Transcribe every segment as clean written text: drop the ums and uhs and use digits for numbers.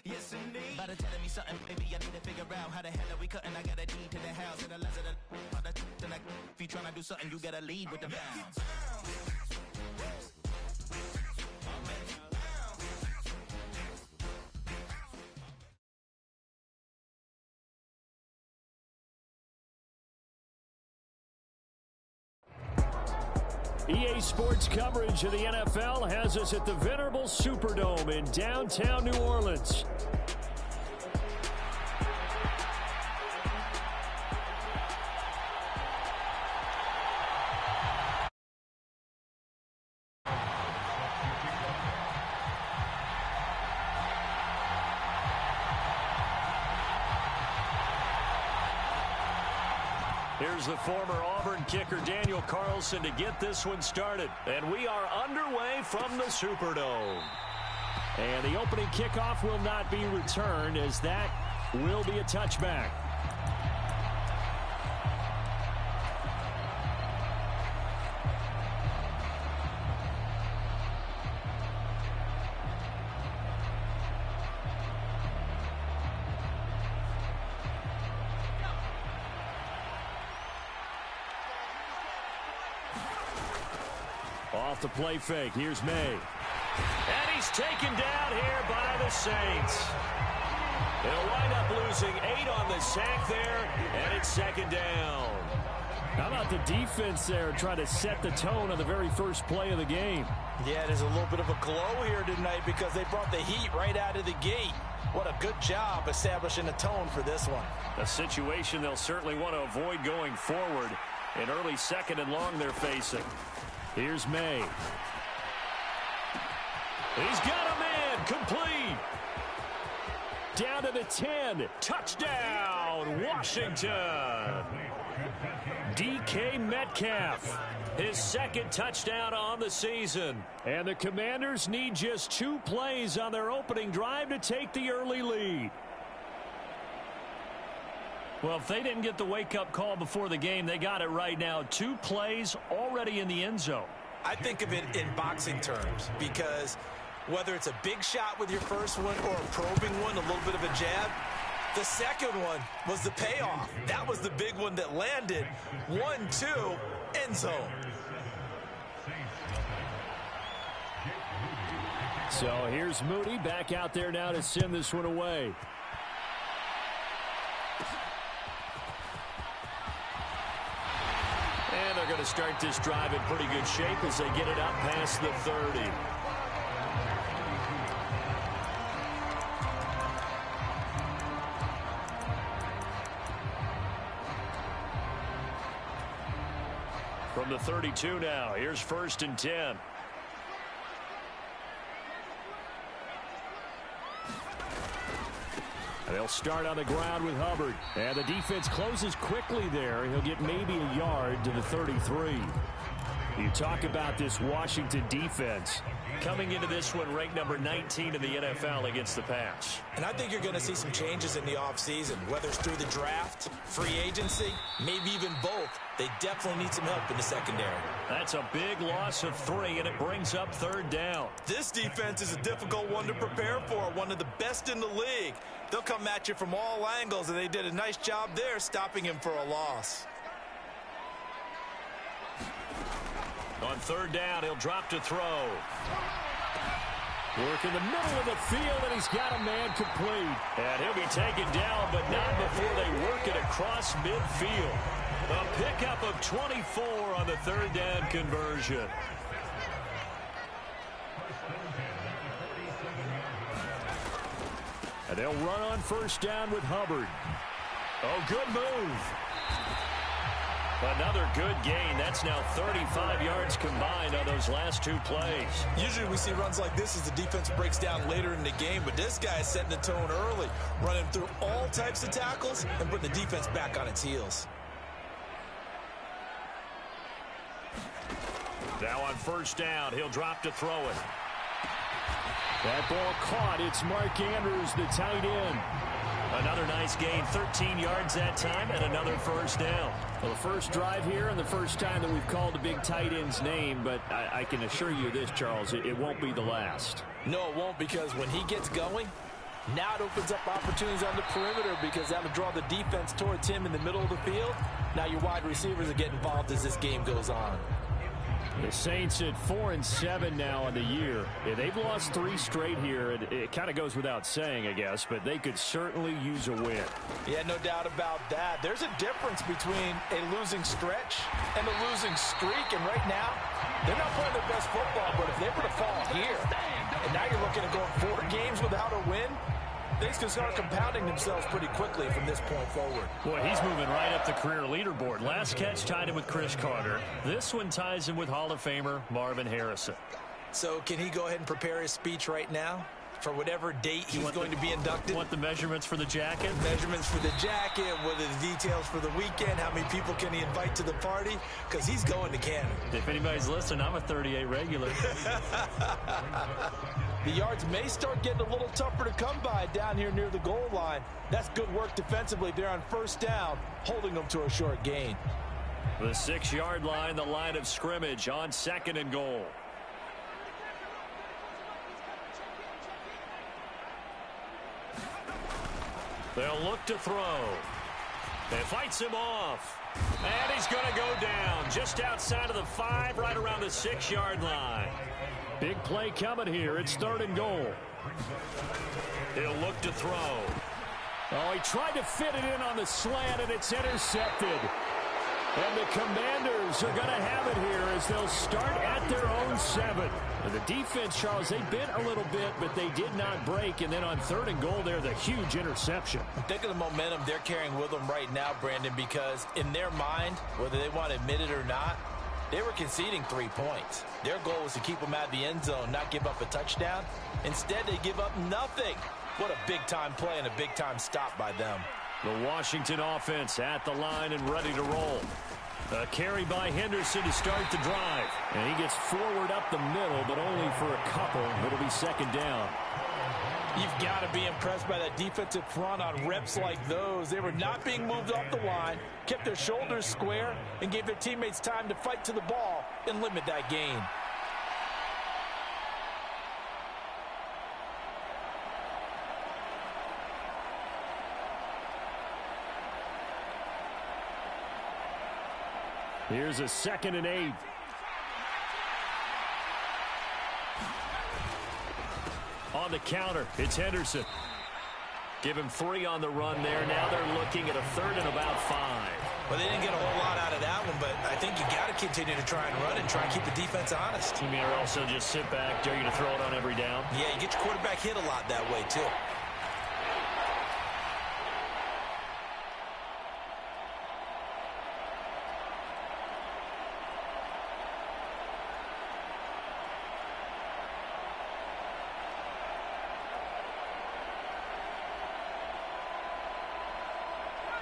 Yes, indeed. By the telling me something, baby, I need to figure out how the hell are we cutting. I got a deed to the house and the last of the if you tryna do something, you gotta lead with the bounce. EA Sports coverage of the NFL has us at the venerable Superdome in downtown New Orleans. Here's the former Auburn kicker Daniel Carlson to get this one started. And we are underway from the Superdome. And the opening kickoff will not be returned, as that will be a touchback. Off the play fake. Here's May. And he's taken down here by the Saints. They'll wind up losing 8 on the sack there, and it's second down. How about the defense there trying to set the tone on the very first play of the game? Yeah, there's a little bit of a glow here tonight because they brought the heat right out of the gate. What a good job establishing a tone for this one. A situation they'll certainly want to avoid going forward. An early second and long they're facing. Here's May. He's got a man. Complete. Down to the 10. Touchdown, Washington. DK Metcalf. His second touchdown on the season. And the Commanders need just 2 plays on their opening drive to take the early lead. Well, if they didn't get the wake-up call before the game, they got it right now. 2 plays already in the end zone. I think of it in boxing terms because whether it's a big shot with your first one or a probing one, a little bit of a jab, the second one was the payoff. That was the big one that landed. 1-2, end zone. So here's Moody back out there now to send this one away. And they're going to start this drive in pretty good shape as they get it up past the 30. From the 32 now, here's 1st and 10. And they'll start on the ground with Hubbard. And the defense closes quickly there. He'll get maybe a yard to the 33. You talk about this Washington defense. Coming into this one, ranked number 19 in the NFL against the pass. And I think you're going to see some changes in the offseason, whether it's through the draft, free agency, maybe even both. They definitely need some help in the secondary. That's a big loss of 3, and it brings up 3rd down. This defense is a difficult one to prepare for, one of the best in the league. They'll come at you from all angles, and they did a nice job there stopping him for a loss. On 3rd down, he'll drop to throw. Work in the middle of the field, and he's got a man complete. And he'll be taken down, but not before they work it across midfield. A pickup of 24 on the 3rd down conversion. And they'll run on 1st down with Hubbard. Oh, good move. Another good gain. That's now 35 yards combined on those last 2 plays. Usually we see runs like this as the defense breaks down later in the game, but this guy is setting the tone early, running through all types of tackles and putting the defense back on its heels. Now on 1st down, he'll drop to throw it. That ball caught. It's Mark Andrews, the tight end. Another nice gain, 13 yards that time, and another 1st down. Well, the first drive here and the first time that we've called a big tight end's name, but I can assure you this, Charles, it won't be the last. No, it won't, because when he gets going, Now it opens up opportunities on the perimeter because that'll draw the defense towards him in the middle of the field. Now your wide receivers will get involved as this game goes on. The Saints at 4-7 now on the year. Yeah, they've lost 3 straight here. It kind of goes without saying, I guess, but they could certainly use a win. Yeah, no doubt about that. There's a difference between a losing stretch and a losing streak, and right now, they're not playing their best football, but if they were to fall here, and now you're looking at going 4 games without a win, things can start compounding themselves pretty quickly from this point forward. Boy, he's moving right up the career leaderboard. Last catch tied him with Chris Carter. This one ties him with Hall of Famer Marvin Harrison. So can he go ahead and prepare his speech right now for whatever date he's going to be inducted? Want the measurements for the jacket? Measurements for the jacket, what are the details for the weekend, how many people can he invite to the party? Because he's going to Canada. If anybody's listening, I'm a 38 regular. The yards may start getting a little tougher to come by down here near the goal line. That's good work defensively there on first down, holding them to a short gain. The 6-yard line, the line of scrimmage on 2nd and goal. They'll look to throw. It fights him off. And he's going to go down just outside of the 5, right around the 6-yard line. Big play coming here. It's 3rd and goal. He'll look to throw. Oh, he tried to fit it in on the slant, and it's intercepted. And the Commanders are going to have it here as they'll start at their own 7. And the defense, Charles, they bit a little bit, but they did not break. And then on 3rd and goal there, the huge interception. Think of the momentum they're carrying with them right now, Brandon, because in their mind, whether they want to admit it or not, they were conceding 3 points. Their goal was to keep them out of the end zone, not give up a touchdown. Instead, they give up nothing. What a big-time play and a big-time stop by them. The Washington offense at the line and ready to roll. A carry by Henderson to start the drive. And he gets forward up the middle, but only for a couple. It'll be 2nd down. You've got to be impressed by that defensive front on reps like those. They were not being moved off the line, kept their shoulders square, and gave their teammates time to fight to the ball and limit that gain. Here's a 2nd and 8. On the counter, it's Henderson. Give him 3 on the run there. Now they're looking at a 3rd and about 5. Well, they didn't get a whole lot out of that one, but I think you got to continue to try and run and try and keep the defense honest. You mean or also just sit back, dare you to throw it on every down? Yeah, you get your quarterback hit a lot that way, too.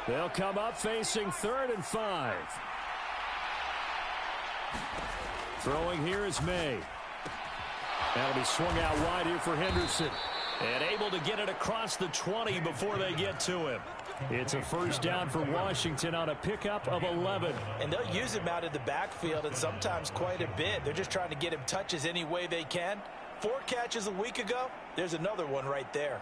They'll come up facing 3rd and 5. Throwing here is May. That'll be swung out wide here for Henderson. And able to get it across the 20 before they get to him. It's a 1st down for Washington on a pickup of 11. And they'll use him out of the backfield and sometimes quite a bit. They're just trying to get him touches any way they can. 4 catches a week ago. There's another one right there.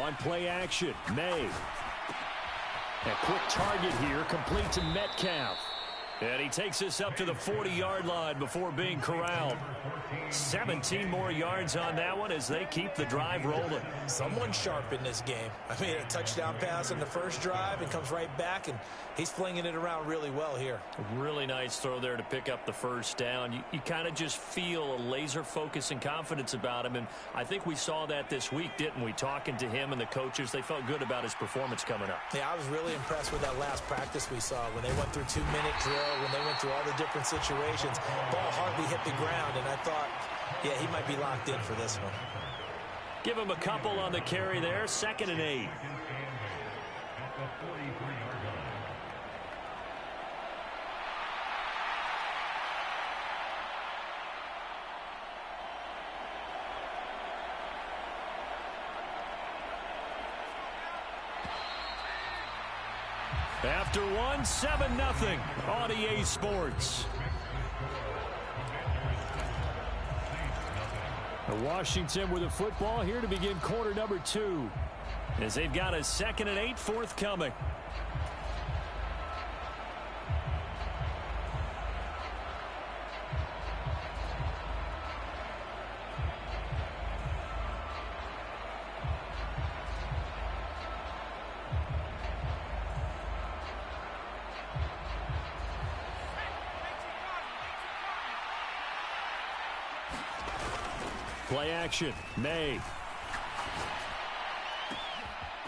On play action, May. A quick target here, complete to Metcalf. And he takes us up to the 40-yard line before being corralled. 17 more yards on that one as they keep the drive rolling. Someone sharp in this game. I mean, a touchdown pass in the first drive and comes right back, and he's flinging it around really well here. A really nice throw there to pick up the 1st down. You kind of just feel a laser focus and confidence about him, and I think we saw that this week, didn't we? Talking to him and the coaches, they felt good about his performance coming up. Yeah, I was really impressed with that last practice we saw when they went through 2-minute drill, when they went through all the different situations. Ball hardly hit the ground, and I thought, yeah, he might be locked in for this one. Give him a couple on the carry there. 2nd and 8. After one, 7-0 on EA Sports. Washington with the football here to begin quarter number 2, as they've got a 2nd and 8 forthcoming. Play action. May.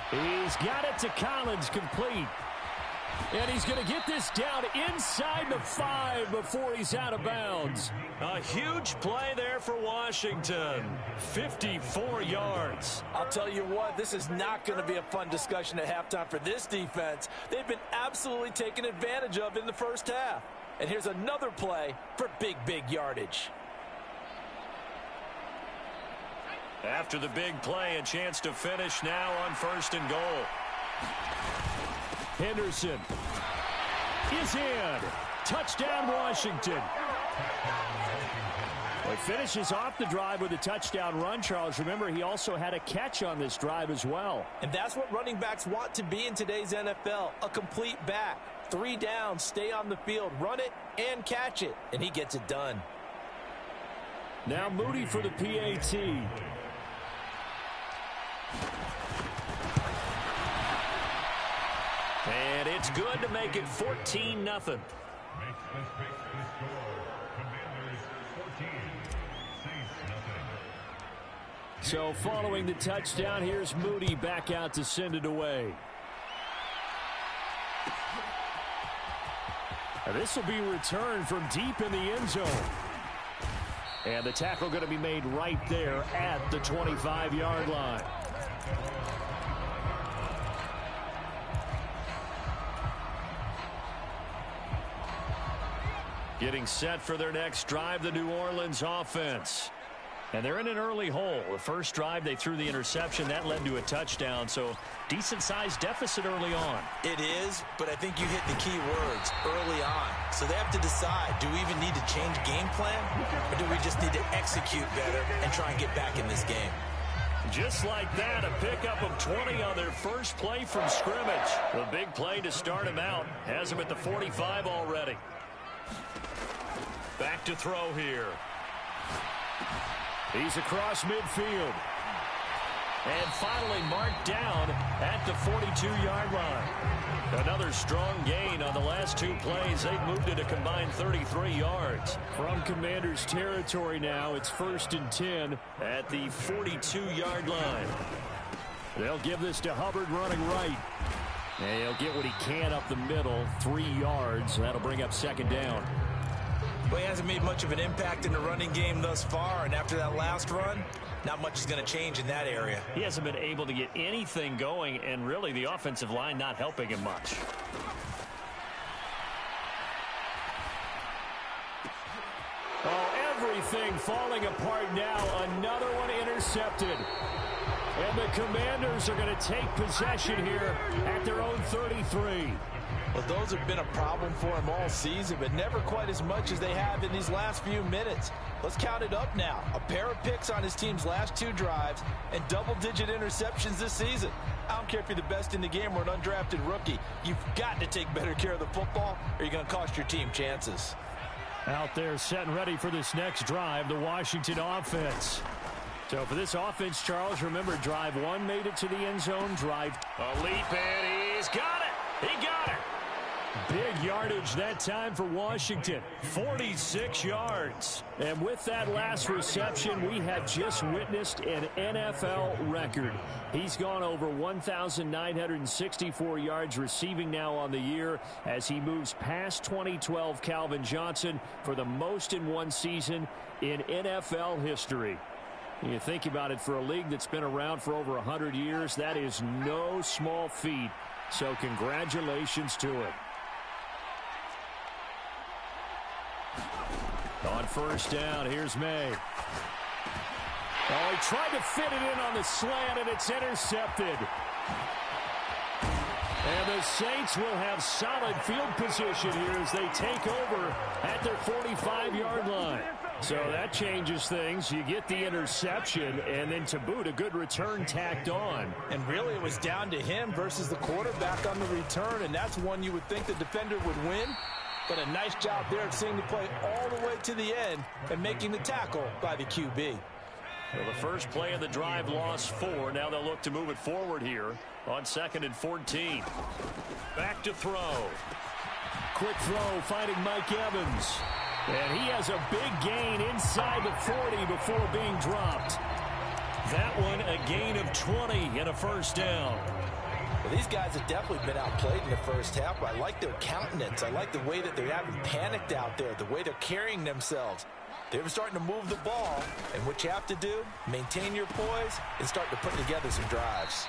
He's got it to Collins, complete. And he's going to get this down inside the 5 before he's out of bounds. A huge play there for Washington. 54 yards. I'll tell you what, this is not going to be a fun discussion at halftime for this defense. They've been absolutely taken advantage of in the first half. And here's another play for big yardage. After the big play, a chance to finish now on 1st and goal. Henderson is in. Touchdown, Washington. Well, he finishes off the drive with a touchdown run, Charles. Remember, he also had a catch on this drive as well. And that's what running backs want to be in today's NFL, a complete back. 3 downs, stay on the field, run it, and catch it. And he gets it done. Now Moody for the PAT. And it's good to make it 14-0. So following the touchdown, here's Moody back out to send it away. Now this will be returned from deep in the end zone. And the tackle going to be made right there at the 25-yard line. Getting set for their next drive, the New Orleans offense. And they're in an early hole. The first drive, they threw the interception. That led to a touchdown, so decent-sized deficit early on. It is, but I think you hit the key words, early on. So they have to decide, do we even need to change game plan, or do we just need to execute better and try and get back in this game? Just like that, a pickup of 20 on their first play from scrimmage. The big play to start him out. Has him at the 45 already. Back to throw here. He's across midfield. And finally marked down at the 42-yard line. Another strong gain on the last 2 plays. They've moved it a combined 33 yards. From Commanders territory now, it's 1st and 10 at the 42-yard line. They'll give this to Hubbard running right. And he'll get what he can up the middle, 3 yards. That'll bring up 2nd down. Well, he hasn't made much of an impact in the running game thus far, and after that last run, not much is going to change in that area. He hasn't been able to get anything going, and really the offensive line not helping him much. Oh, everything falling apart now. Another one intercepted. And the Commanders are going to take possession here at their own 33. Well, those have been a problem for him all season, but never quite as much as they have in these last few minutes. Let's count it up now. A pair of picks on his team's last 2 drives and double-digit interceptions this season. I don't care if you're the best in the game or an undrafted rookie. You've got to take better care of the football or you're going to cost your team chances. Out there set and ready for this next drive, the Washington offense. So for this offense, Charles, remember drive 1 made it to the end zone. Drive a leap, and he's got it. He got it. Big yardage that time for Washington, 46 yards. And with that last reception, we have just witnessed an NFL record. He's gone over 1,964 yards receiving now on the year as he moves past 2012 Calvin Johnson for the most in one season in NFL history. You think about it, for a league that's been around for over 100 years, that is no small feat. So congratulations to him. On 1st down, here's May. Oh, he tried to fit it in on the slant, and it's intercepted. And And the Saints will have solid field position here as they take over at their 45-yard line. So that changes things. You get the interception, and then to boot, a good return tacked on. And really, it was down to him versus the quarterback on the return, and that's one you would think the defender would win. But a nice job there of seeing the play all the way to the end and making the tackle by the QB. Well, the first play of the drive lost 4. Now they'll look to move it forward here on 2nd and 14. Back to throw. Quick throw finding Mike Evans. And he has a big gain inside the 40 before being dropped. That one a gain of 20 and a first down. Well, these guys have definitely been outplayed in the first half. I like their countenance. I like the way that they haven't panicked out there, the way they're carrying themselves. They're starting to move the ball, and what you have to do, maintain your poise and start to put together some drives.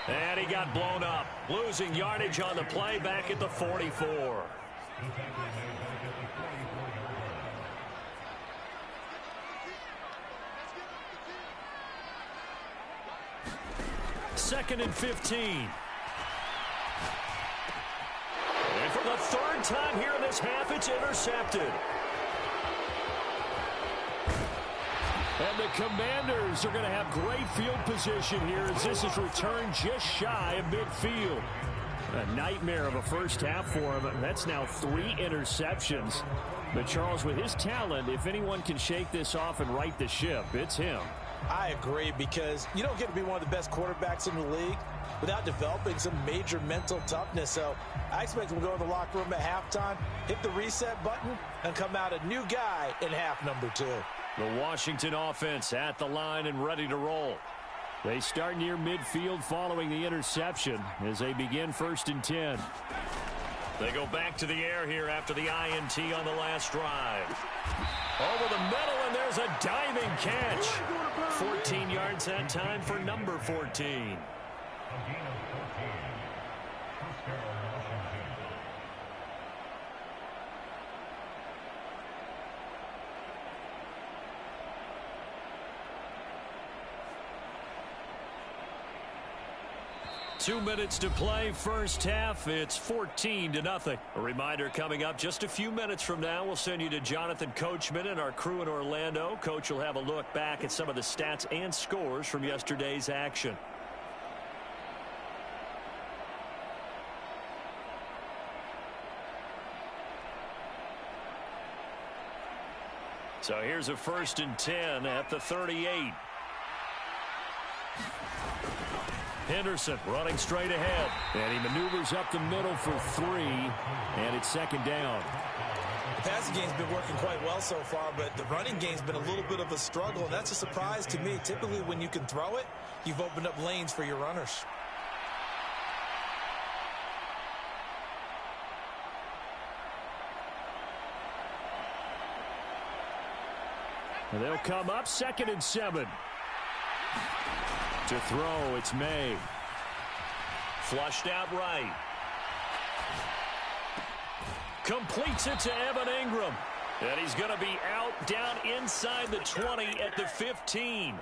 And he got blown up, losing yardage on the play back at the 44. Second and 15. And for the third time here in this half, it's intercepted. And the Commanders are going to have great field position here as this is returned just shy of midfield. A nightmare of a first half for him. That's now 3 interceptions. But Charles, with his talent, if anyone can shake this off and right the ship, it's him. I agree, because you don't get to be one of the best quarterbacks in the league without developing some major mental toughness. So I expect him to go in the locker room at halftime, hit the reset button, and come out a new guy in half number 2. The Washington offense at the line and ready to roll. They start near midfield following the interception as they begin 1st and 10. They go back to the air here after the INT on the last drive. Over the middle, and there's a diving catch. 14 yards that time for number 14. 2 minutes to play, first half. It's 14-0. A reminder coming up just a few minutes from now. We'll send you to Jonathan Coachman and our crew in Orlando. Coach will have a look back at some of the stats and scores from yesterday's action. So here's a 1st and 10 at the 38. Henderson running straight ahead, and he maneuvers up the middle for 3, and it's 2nd down. The passing game's been working quite well so far, but the running game's been a little bit of a struggle, and that's a surprise to me. Typically, when you can throw it, you've opened up lanes for your runners. And they'll come up 2nd and 7. To throw, it's May. Flushed out right. Completes it to Evan Ingram. And he's going to be out down inside the 20 at the 15.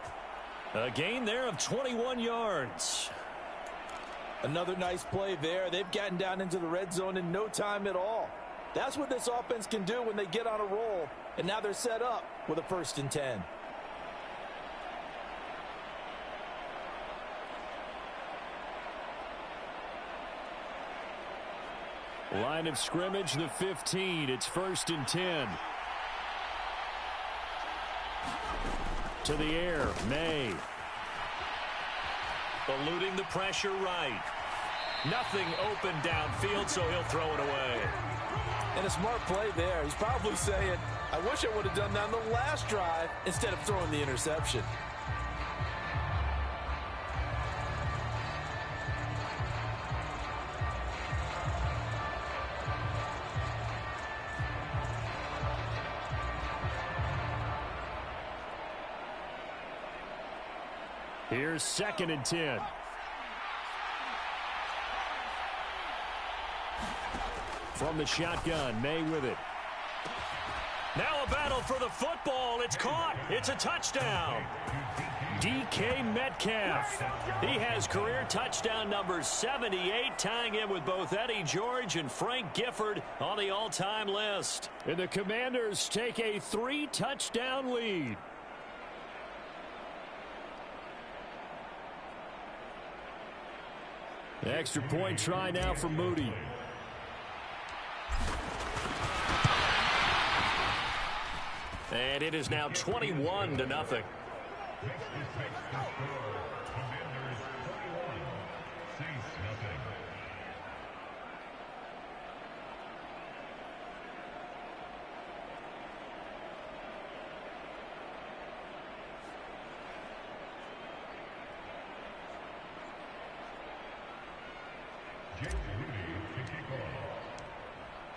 A gain there of 21 yards. Another nice play there. They've gotten down into the red zone in no time at all. That's what this offense can do when they get on a roll. And now they're set up with a 1st and 10. Line of scrimmage, the 15. It's 1st and 10. To the air, May. Eluding the pressure right. Nothing open downfield, so he'll throw it away. And a smart play there. He's probably saying, I wish I would have done that on the last drive instead of throwing the interception. Here's 2nd and 10. From the shotgun, May with it. Now a battle for the football. It's caught. It's a touchdown. DK Metcalf. He has career touchdown number 78, tying him with both Eddie George and Frank Gifford on the all-time list. And the Commanders take a 3-touchdown lead. The extra point try now for Moody. And it is now 21-0.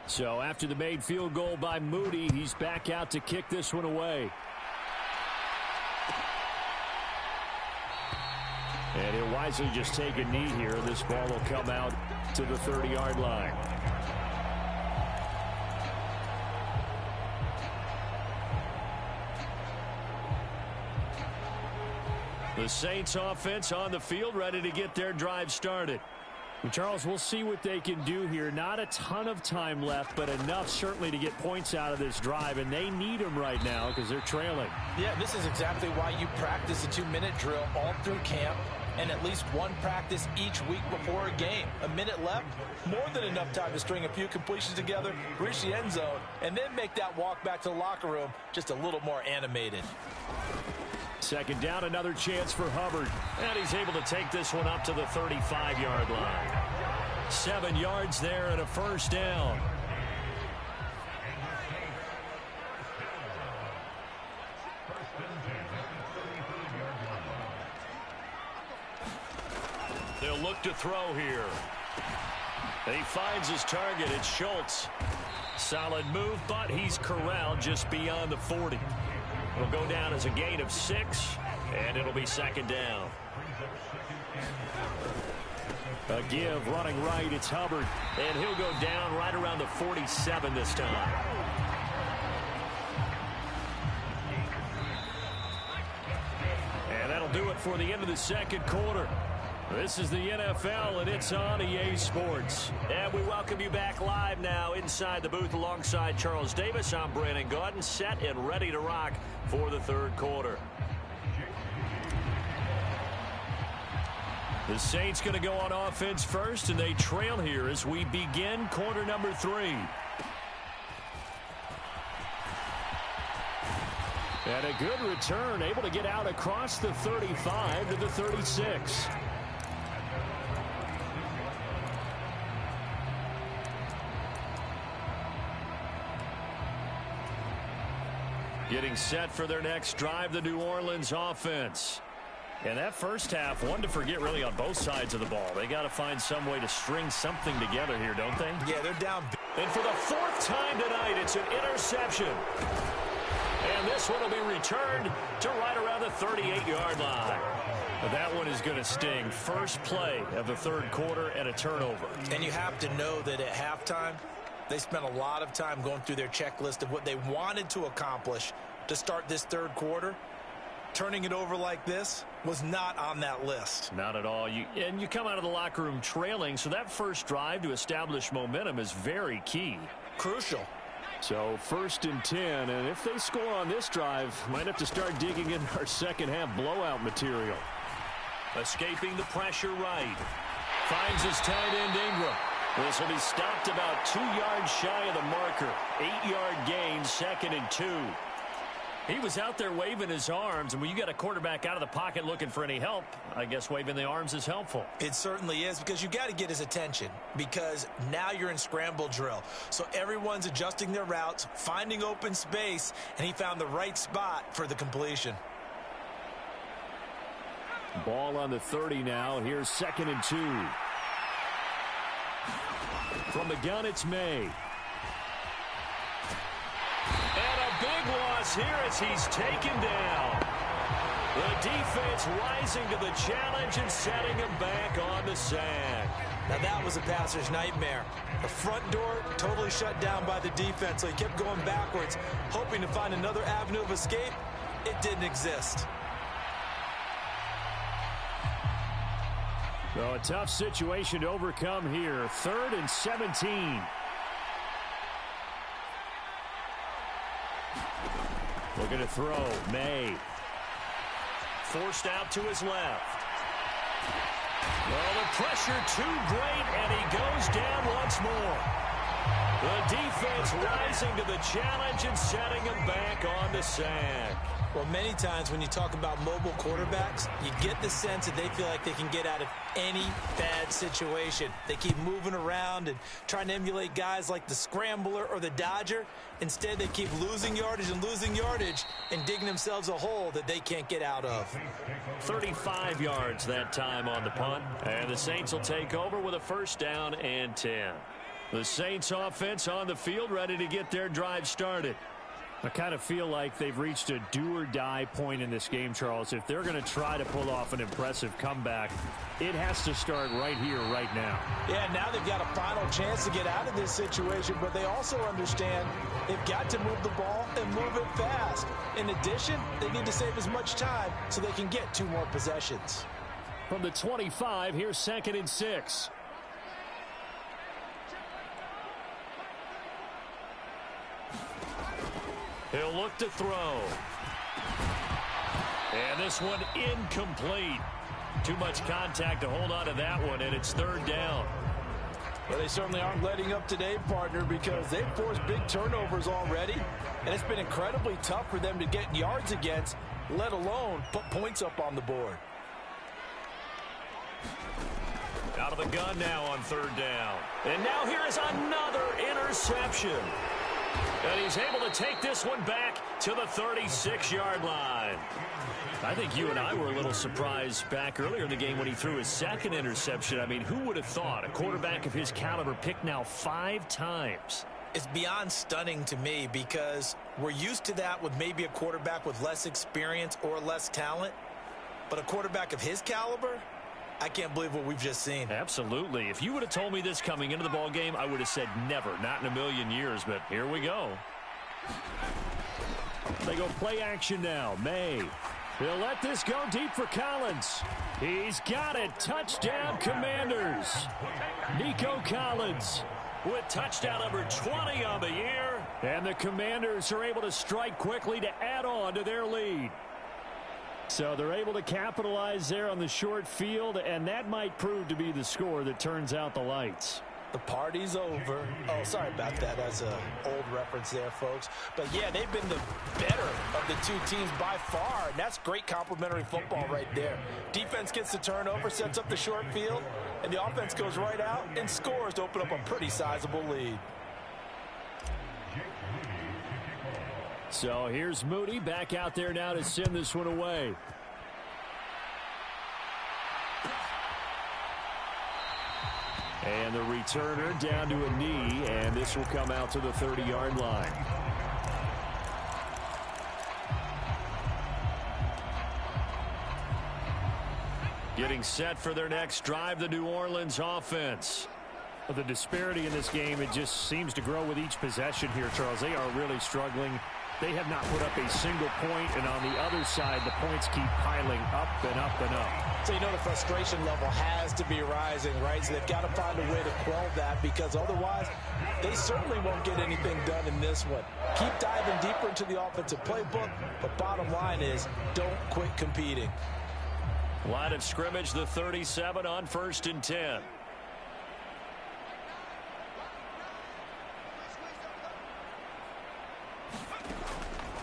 So after the made field goal by Moody, he's back out to kick this one away. And he'll wisely just take a knee here. This ball will come out to the 30-yard line. The Saints offense on the field, ready to get their drive started. And Charles, we'll see what they can do here. Not a ton of time left, but enough certainly to get points out of this drive, and they need them right now because they're trailing. Yeah, this is exactly why you practice a 2-minute drill all through camp and at least one practice each week before a game. A minute left, more than enough time to string a few completions together, reach the end zone, and then make that walk back to the locker room just a little more animated. Second down, another chance for Hubbard. And he's able to take this one up to the 35-yard line. 7 yards there and a first down. They'll look to throw here. He finds his target. It's Schultz. Solid move, but he's corralled just beyond the 40. It'll go down as a gain of 6, and it'll be second down. A give, running right, it's Hubbard, and he'll go down right around the 47 this time. And that'll do it for the end of the second quarter. This is the NFL, and it's on EA Sports. And we welcome you back live now inside the booth alongside Charles Davis. I'm Brandon Gaudin, set and ready to rock for the third quarter. The Saints going to go on offense first, and they trail here as we begin quarter number 3. And a good return, able to get out across the 35 to the 36. Getting set for their next drive, the New Orleans offense. And that first half, one to forget really on both sides of the ball. They got to find some way to string something together here, don't they? Yeah, they're down. And for the 4th time tonight, it's an interception. And this one will be returned to right around the 38-yard line. But that one is going to sting. First play of the third quarter and a turnover. And you have to know that at halftime, they spent a lot of time going through their checklist of what they wanted to accomplish to start this third quarter. Turning it over like this was not on that list. Not at all. And you come out of the locker room trailing, so that first drive to establish momentum is very key. Crucial. So 1st and 10, and if they score on this drive, might have to start digging in our second half blowout material. Escaping the pressure right. Finds his tight end Ingram. This will be stopped about 2 yards shy of the marker. 8-yard gain, 2nd and 2. He was out there waving his arms, and when you got a quarterback out of the pocket looking for any help, I guess waving the arms is helpful. It certainly is, because you got to get his attention, because now you're in scramble drill. So everyone's adjusting their routes, finding open space, and he found the right spot for the completion. Ball on the 30 now. Here's 2nd and 2. From the gun, it's May. And a big loss here as he's taken down. The defense rising to the challenge and setting him back on the sack. Now that was a passer's nightmare. The front door totally shut down by the defense, so he kept going backwards, hoping to find another avenue of escape. It didn't exist. Well, a tough situation to overcome here. 3rd and 17. Looking to throw. May. Forced out to his left. Well, the pressure too great, and he goes down once more. The defense rising to the challenge and setting him back on the sack. Well, many times when you talk about mobile quarterbacks, you get the sense that they feel like they can get out of any bad situation. They keep moving around and trying to emulate guys like the Scrambler or the Dodger. Instead, they keep losing yardage and digging themselves a hole that they can't get out of. 35 yards that time on the punt. And the Saints will take over with a 1st down and 10. The Saints offense on the field ready to get their drive started. I kind of feel like they've reached a do-or-die point in this game, Charles. If they're going to try to pull off an impressive comeback, it has to start right here, right now. Yeah, now they've got a final chance to get out of this situation, but they also understand they've got to move the ball and move it fast. In addition, they need to save as much time so they can get 2 more possessions. From the 25, here's 2nd and 6. He'll look to throw. And this one incomplete. Too much contact to hold on to that one, and it's 3rd down. Well, they certainly aren't letting up today, partner, because they've forced big turnovers already, and it's been incredibly tough for them to get yards against, let alone put points up on the board. Out of the gun now on 3rd down. And now here is another interception. And he's able to take this one back to the 36-yard line. I think you and I were a little surprised back earlier in the game when he threw his 2nd interception. I mean, who would have thought a quarterback of his caliber picked now 5 times? It's beyond stunning to me because we're used to that with maybe a quarterback with less experience or less talent. But a quarterback of his caliber, I can't believe what we've just seen. Absolutely. If you would have told me this coming into the ball game, I would have said never, not in a million years, but here we go. They go play action now. May. He'll let this go deep for Collins. He's got it. Touchdown, Commanders. Nico Collins with touchdown number 20 on the year. And the Commanders are able to strike quickly to add on to their lead. So they're able to capitalize there on the short field, and that might prove to be the score that turns out the lights. The party's over. Oh, sorry about that. That's an old reference there, folks. But, yeah, they've been the better of the 2 teams by far, and that's great complimentary football right there. Defense gets the turnover, sets up the short field, and the offense goes right out and scores to open up a pretty sizable lead. So here's Moody back out there now to send this one away. And the returner down to a knee, and this will come out to the 30-yard line. Getting set for their next drive, the New Orleans offense. The disparity in this game, it just seems to grow with each possession here, Charles. They are really struggling. They have not put up a single point, and on the other side, the points keep piling up and up and up. So you know the frustration level has to be rising, right? So they've got to find a way to quell that, because otherwise they certainly won't get anything done in this one. Keep diving deeper into the offensive playbook, but bottom line is don't quit competing. Line of scrimmage, the 37 on 1st and 10.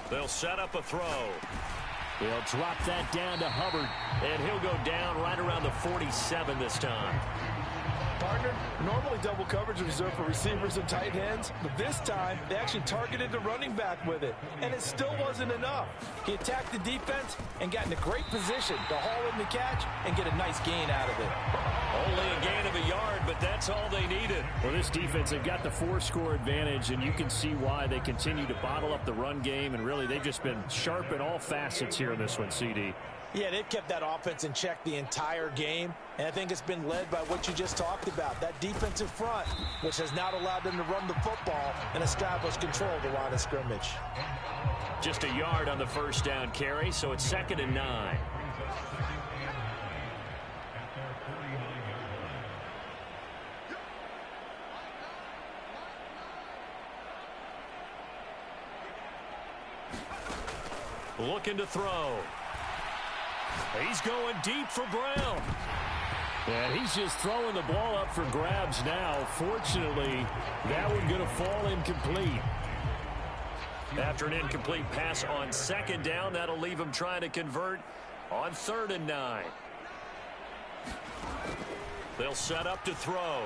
They'll set up a throw. They'll drop that down to Hubbard, and he'll go down right around the 47 this time. Partner, normally double coverage is reserved for receivers and tight ends, but this time they actually targeted the running back with it, and it still wasn't enough. He attacked the defense and got in a great position to haul in the catch and get a nice gain out of it. Only a gain of a yard, but that's all they needed. Well, this defense, they've got the 4-score advantage, and you can see why they continue to bottle up the run game, and really they've just been sharp in all facets here in this one, CD. Yeah, they've kept that offense in check the entire game, and I think it's been led by what you just talked about, that defensive front, which has not allowed them to run the football and establish control of the line of scrimmage. Just a yard on the 1st down carry, so it's 2nd and 9. looking to throw. He's going deep for Brown. And he's just throwing the ball up for grabs now. Fortunately, that one going to fall incomplete. After an incomplete pass on second down, that'll leave him trying to convert on 3rd and 9. They'll set up to throw.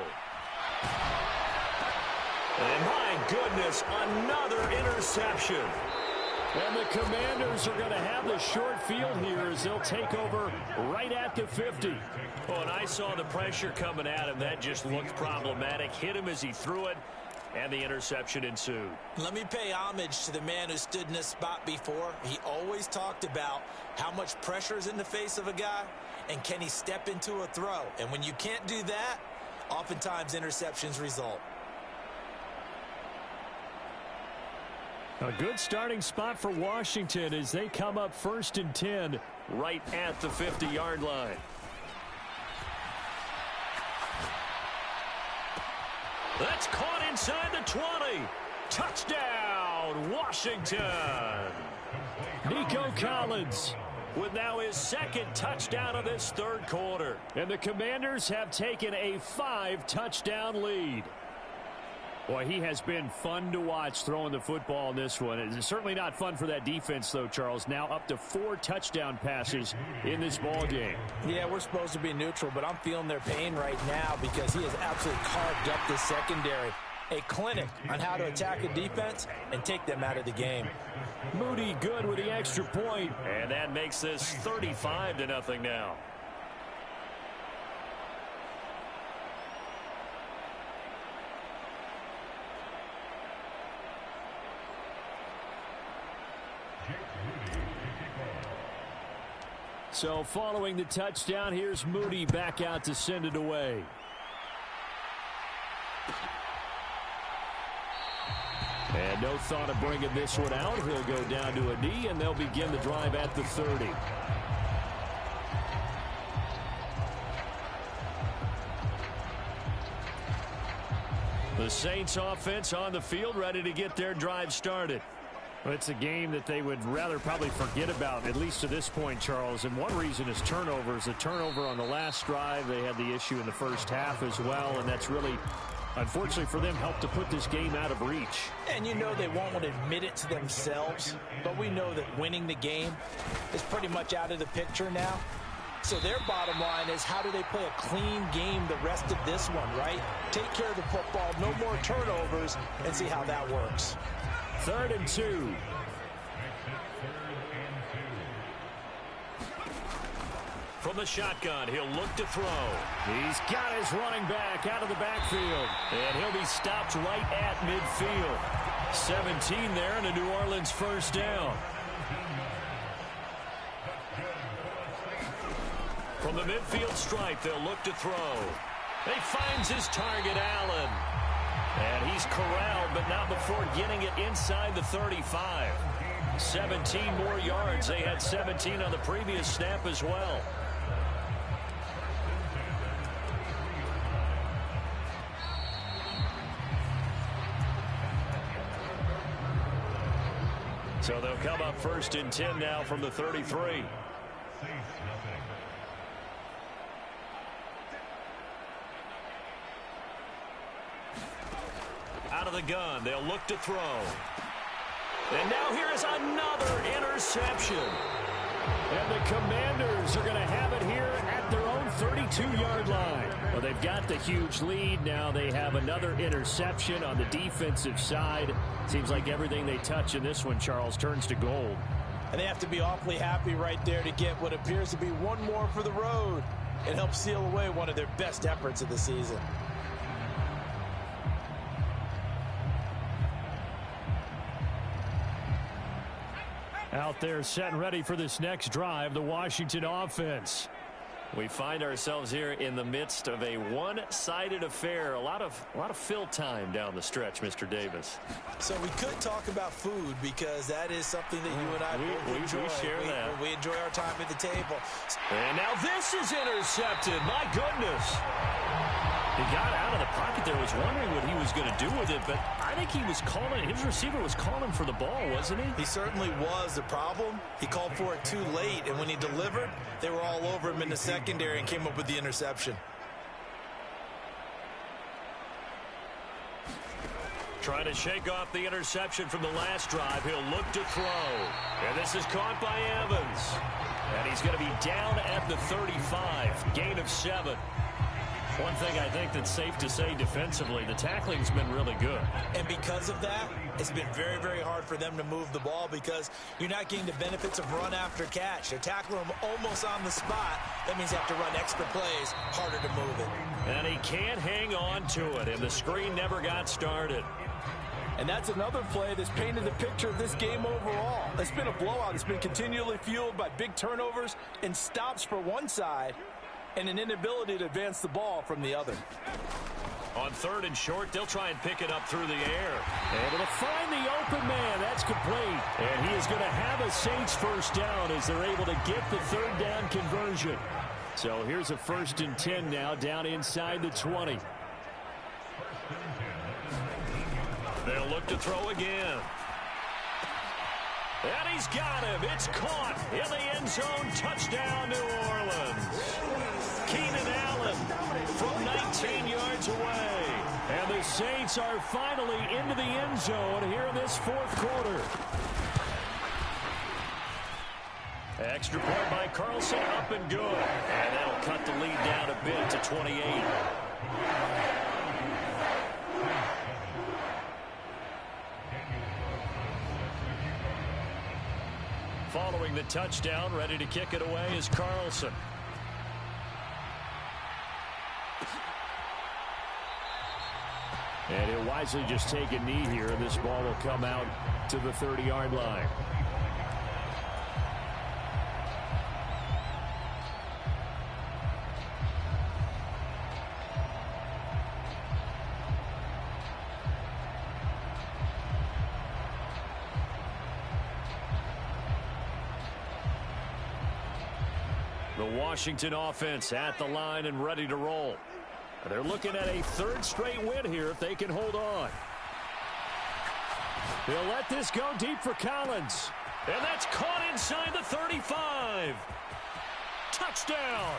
And my goodness, another interception. And the Commanders are going to have the short field here as they'll take over right at the 50. Oh, and I saw the pressure coming at him. That just looked problematic. Hit him as he threw it, and the interception ensued. Let me pay homage to the man who stood in this spot before. He always talked about how much pressure is in the face of a guy, and can he step into a throw. And when you can't do that, oftentimes interceptions result. A good starting spot for Washington as they come up 1st and 10 right at the 50-yard line. That's caught inside the 20. Touchdown, Washington. Nico Collins with now his 2nd touchdown of this 3rd quarter. And the Commanders have taken a 5-touchdown lead. Boy, he has been fun to watch throwing the football in this one. It's certainly not fun for that defense, though, Charles. Now up to 4 touchdown passes in this ball game. Yeah, we're supposed to be neutral, but I'm feeling their pain right now because he has absolutely carved up this secondary. A clinic on how to attack a defense and take them out of the game. Moody good with the extra point, and that makes this 35-0 now. So following the touchdown, here's Moody back out to send it away. And no thought of bringing this one out. He'll go down to a knee, and they'll begin the drive at the 30. The Saints offense on the field, ready to get their drive started. Well, it's a game that they would rather probably forget about, at least to this point, Charles. And one reason is turnovers. A turnover on the last drive. They had the issue in the first half as well, and that's really, unfortunately for them, helped to put this game out of reach. And you know they won't admit it to themselves, but we know that winning the game is pretty much out of the picture now. So their bottom line is, how do they play a clean game the rest of this one, right? Take care of the football, no more turnovers, and see how that works. 3rd and 2. From the shotgun, he'll look to throw. He's got his running back out of the backfield. And he'll be stopped right at midfield. 17 there, and a New Orleans 1st down. From the midfield stripe, they'll look to throw. He finds his target, Allen. And he's corralled, but not before getting it inside the 35. 17 more yards. They had 17 on the previous snap as well. So they'll come up 1st and 10 now from the 33. Out of the gun, they'll look to throw. And now here is another interception. And the Commanders are going to have it here at their own 32-yard line. Well, they've got the huge lead. Now they have another interception on the defensive side. Seems like everything they touch in this one, Charles, turns to gold. And they have to be awfully happy right there to get what appears to be one more for the road and help seal away one of their best efforts of the season. Out there set and ready for this next drive, the Washington offense. We find ourselves here in the midst of a one-sided affair. A lot of fill time down the stretch, Mr. Davis. So we could talk about food because that is something that you and I both enjoy. We share that. We enjoy our time at the table. And now this is intercepted. My goodness. He got out of the pocket there, was wondering what he was going to do with it, but I think he was calling, his receiver was calling for the ball, wasn't he? He certainly was. The problem, he called for it too late, and when he delivered, they were all over him in the secondary and came up with the interception. Trying to shake off the interception from the last drive. He'll look to throw. And this is caught by Evans. And he's going to be down at the 35. Gain of 7. One thing I think that's safe to say defensively, the tackling's been really good. And because of that, it's been very, very hard for them to move the ball because you're not getting the benefits of run after catch. They're tackling them almost on the spot. That means they have to run extra plays, harder to move it. And he can't hang on to it, and the screen never got started. And that's another play that's painted the picture of this game overall. It's been a blowout. It's been continually fueled by big turnovers and stops for one side and an inability to advance the ball from the other. On 3rd and short, they'll try and pick it up through the air. Able to find the open man. That's complete. And he is going to have a Saints first down as they're able to get the 3rd down conversion. So here's a 1st and 10 now down inside the 20. They'll look to throw again. And he's got him. It's caught in the end zone. Touchdown, New Orleans. Keenan Allen from 19 yards away. And the Saints are finally into the end zone here in this 4th quarter. Extra point by Carlson, up and good. And that'll cut the lead down a bit to 28. Following the touchdown, ready to kick it away is Carlson. And he'll wisely just take a knee here, and this ball will come out to the 30-yard line. The Washington offense at the line and ready to roll. They're looking at a 3rd straight win here if they can hold on. They'll let this go deep for Collins. And that's caught inside the 35. Touchdown.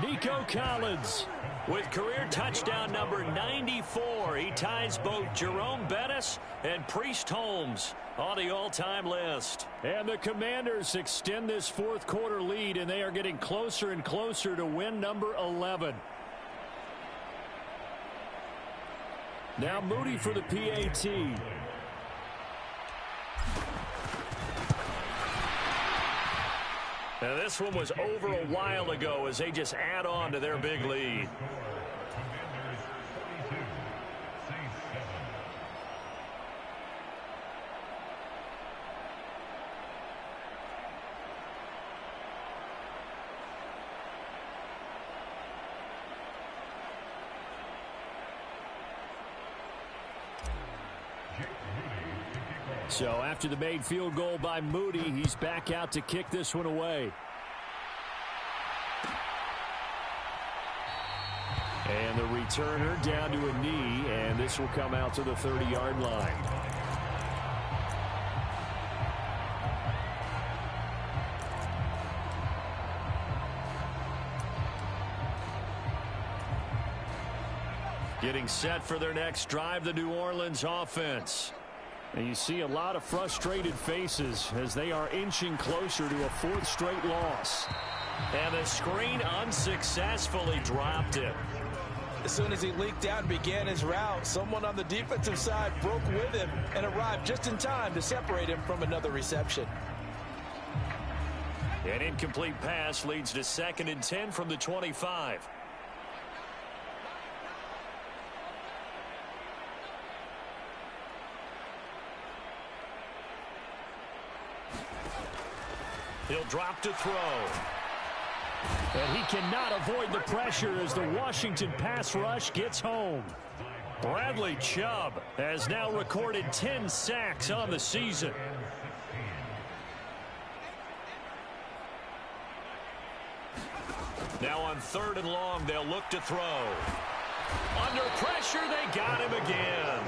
Nico Collins with career touchdown number 94. He ties both Jerome Bettis and Priest Holmes on the all-time list. And the Commanders extend this 4th quarter lead, and they are getting closer and closer to win number 11. Now Moody for the PAT. Now this one was over a while ago as they just add on to their big lead. So after the made field goal by Moody, he's back out to kick this one away. And the returner down to a knee, and this will come out to the 30-yard line. Getting set for their next drive, the New Orleans offense. And you see a lot of frustrated faces as they are inching closer to a 4th straight loss. And the screen unsuccessfully dropped it. As soon as he leaked out and began his route, someone on the defensive side broke with him and arrived just in time to separate him from another reception. An incomplete pass leads to 2nd and 10 from the 25. He'll drop to throw. And he cannot avoid the pressure as the Washington pass rush gets home. Bradley Chubb has now recorded 10 sacks on the season. Now on 3rd and long, they'll look to throw. pressure. They got him again.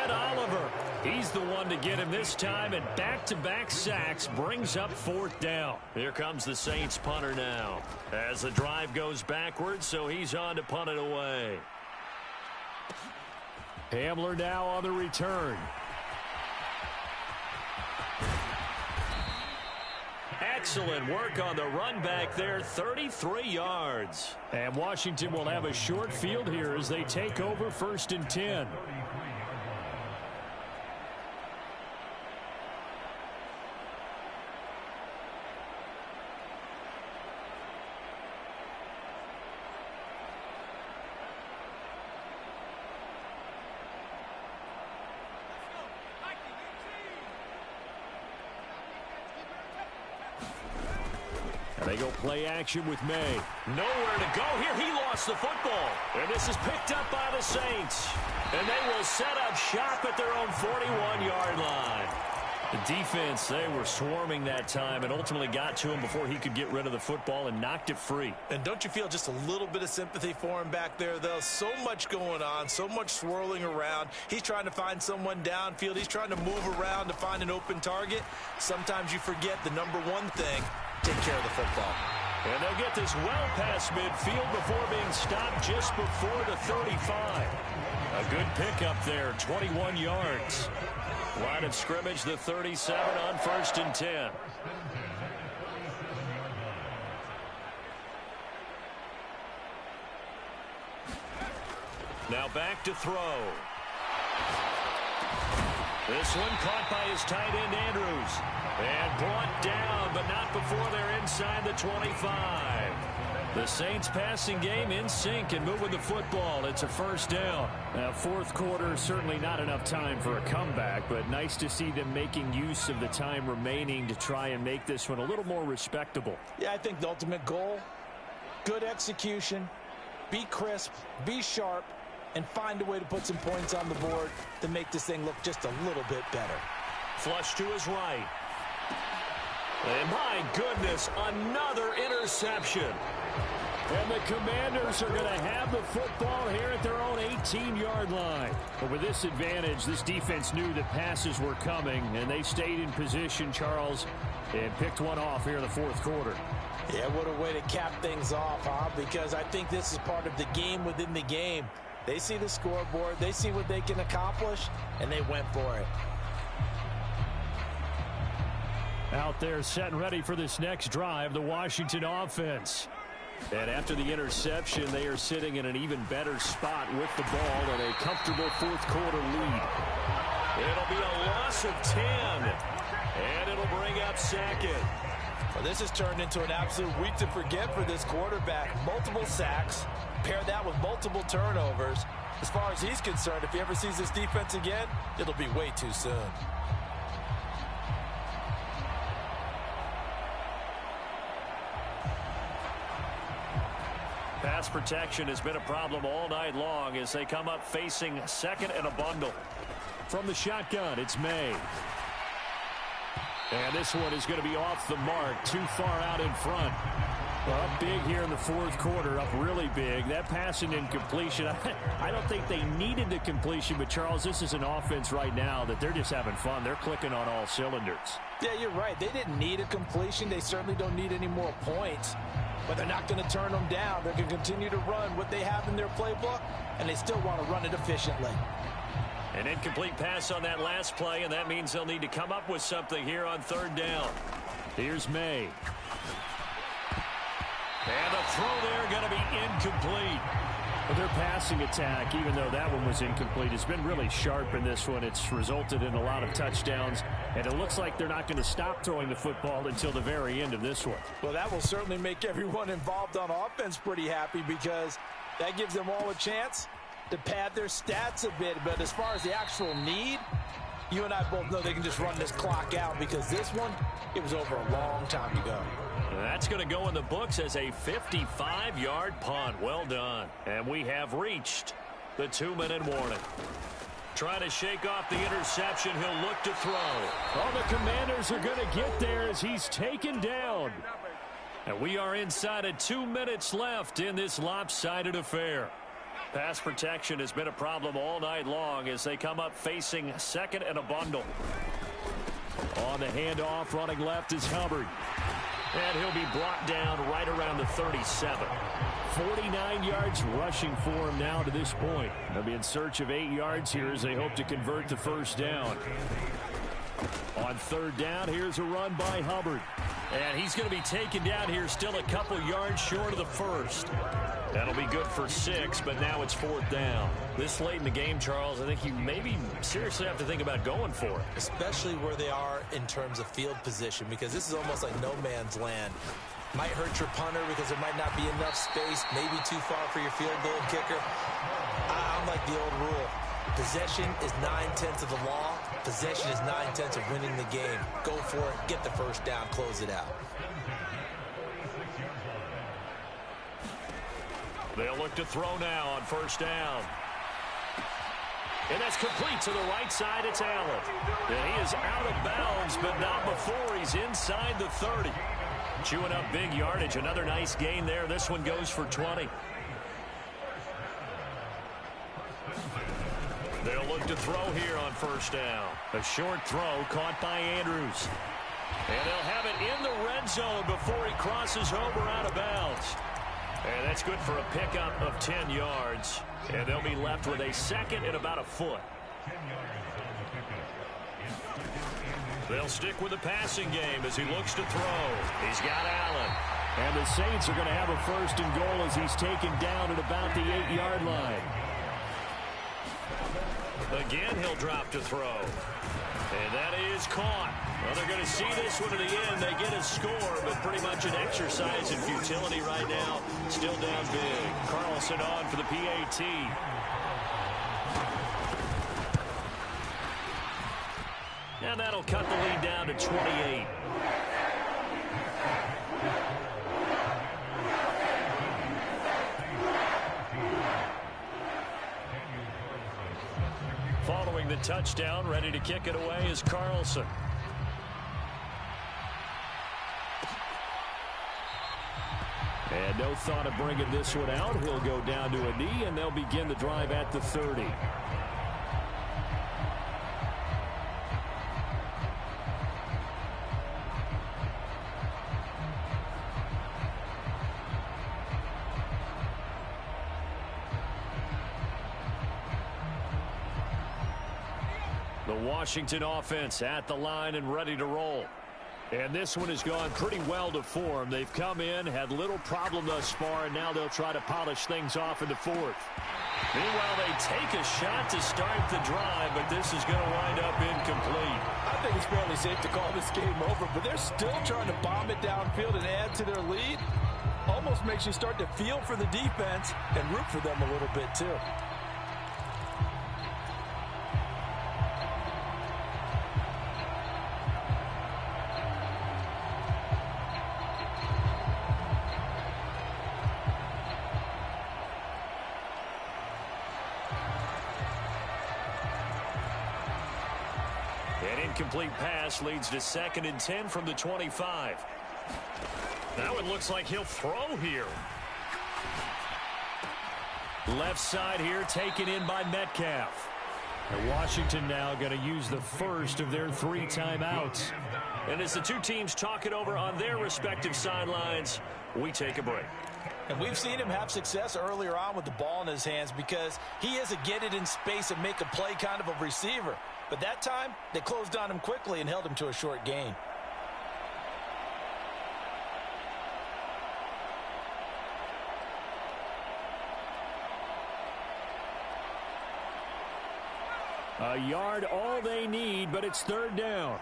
Ed Oliver, he's the one to get him this time, and back-to-back sacks brings up fourth down. Here comes the Saints punter now as the drive goes backwards, so he's on to punt it away. Hamler now on the return. Excellent work on the run back there, 33 yards. And Washington will have a short field here as they take over 1st and 10. They go play action with May. Nowhere to go here. He lost the football. And this is picked up by the Saints. And they will set up shop at their own 41-yard line. The defense, they were swarming that time and ultimately got to him before he could get rid of the football and knocked it free. And don't you feel just a little bit of sympathy for him back there, though? So much going on, so much swirling around. He's trying to find someone downfield. He's trying to move around to find an open target. Sometimes you forget the number one thing: take care of the football. And they'll get this well past midfield before being stopped just before the 35. A good pickup there, 21 yards. Line of scrimmage, the 37 on 1st and 10. Now back to throw. This one caught by his tight end, Andrews. And brought down, but not before they're inside the 25. The Saints passing game in sync and moving the football. It's a first down. Now, fourth quarter, certainly not enough time for a comeback, but nice to see them making use of the time remaining to try and make this one a little more respectable. Yeah, I think the ultimate goal, good execution, be crisp, be sharp, and find a way to put some points on the board to make this thing look just a little bit better. Flush to his right. And my goodness, another interception. And the Commanders are going to have the football here at their own 18-yard line. But with this advantage, this defense knew that passes were coming, and they stayed in position, Charles, and picked one off here in the fourth quarter. Yeah, what a way to cap things off, huh? Because I think this is part of the game within the game. They see the scoreboard, they see what they can accomplish, and they went for it. Out there set and ready for this next drive, the Washington offense. And after the interception, they are sitting in an even better spot with the ball and a comfortable fourth quarter lead. It'll be a loss of 10, and it'll bring up second. Well, this has turned into an absolute week to forget for this quarterback. Multiple sacks, pair that with multiple turnovers. As far as he's concerned, if he ever sees this defense again, it'll be way too soon. Pass protection has been a problem all night long as they come up facing second and a bundle. From the shotgun, it's May. And this one is going to be off the mark, too far out in front. Well, up big here in the fourth quarter, up really big. That pass and incompletion, I don't think they needed the completion, but Charles, this is an offense right now that they're just having fun. They're clicking on all cylinders. Yeah, you're right. They didn't need a completion. They certainly don't need any more points. But they're not going to turn them down. They're going to continue to run what they have in their playbook, and they still want to run it efficiently. An incomplete pass on that last play, and that means they'll need to come up with something here on third down. Here's May. And the throw there going to be incomplete. But their passing attack, even though that one was incomplete, has been really sharp in this one. It's resulted in a lot of touchdowns, and it looks like they're not going to stop throwing the football until the very end of this one. Well, that will certainly make everyone involved on offense pretty happy because that gives them all a chance to pad their stats a bit. But as far as the actual need, you and I both know they can just run this clock out because this one, it was over a long time ago. That's going to go in the books as a 55-yard punt. Well done. And we have reached the 2-minute warning. Trying to shake off the interception. He'll look to throw. Oh, the Commanders are going to get there as he's taken down. And we are inside of 2 minutes left in this lopsided affair. Pass protection has been a problem all night long as they come up facing second and a bundle. On the handoff, running left is Hubbard. And he'll be brought down right around the 37. 49 yards rushing for him now to this point. They'll be in search of 8 yards here as they hope to convert the first down. On third down, here's a run by Hubbard. And he's going to be taken down here still a couple yards short of the first. That'll be good for 6, but now it's fourth down. This late in the game, Charles, I think you maybe seriously have to think about going for it. Especially where they are in terms of field position, because this is almost like no man's land. Might hurt your punter because there might not be enough space, maybe too far for your field goal kicker. I'm like the old rule. Possession is 9/10 of the law. Possession is 9/10 of winning the game. Go for it, get the first down, close it out. They'll look to throw now on first down. And that's complete to the right side. It's Allen. And he is out of bounds, but not before he's inside the 30. Chewing up big yardage. Another nice gain there. This one goes for 20. They'll look to throw here on first down. A short throw caught by Andrews. And they'll have it in the red zone before he crosses over out of bounds. And that's good for a pickup of 10 yards. And they'll be left with a second and about a foot. They'll stick with the passing game as he looks to throw. He's got Allen. And the Saints are going to have a first and goal as he's taken down at about the 8-yard line. Again, he'll drop to throw. And that is caught. Well, they're going to see this one to the end. They get a score, but pretty much an exercise in futility right now. Still down big. Carlson on for the PAT. And that'll cut the lead down to 28. Following the touchdown, ready to kick it away is Carlson. And no thought of bringing this one out. He'll go down to a knee, and they'll begin the drive at the 30. The Washington offense at the line and ready to roll. And this one has gone pretty well to form. They've come in, had little problem thus far, and now they'll try to polish things off in the fourth. Meanwhile, they take a shot to start the drive, but this is going to wind up incomplete. I think it's fairly safe to call this game over, but they're still trying to bomb it downfield and add to their lead. Almost makes you start to feel for the defense and root for them a little bit, too. An incomplete pass leads to 2nd and 10 from the 25. Now it looks like he'll throw here. Left side here taken in by Metcalf. And Washington now going to use the first of their 3 timeouts. And as the two teams talk it over on their respective sidelines, we take a break. And we've seen him have success earlier on with the ball in his hands because he is a get it in space and make a play kind of a receiver. But that time, they closed on him quickly and held him to a short gain. A yard all they need, but it's 3rd down.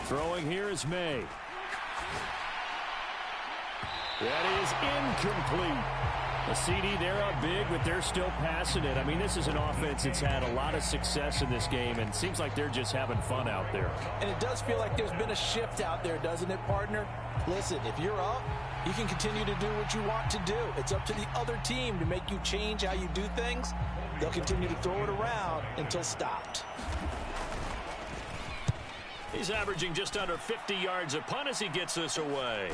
Throwing here is May. That is incomplete. A CD, they're up big, but they're still passing it. I mean, this is an offense that's had a lot of success in this game, and it seems like they're just having fun out there. And it does feel like there's been a shift out there, doesn't it, partner? Listen, if you're up, you can continue to do what you want to do. It's up to the other team to make you change how you do things. They'll continue to throw it around until stopped. He's averaging just under 50 yards a punt as he gets this away.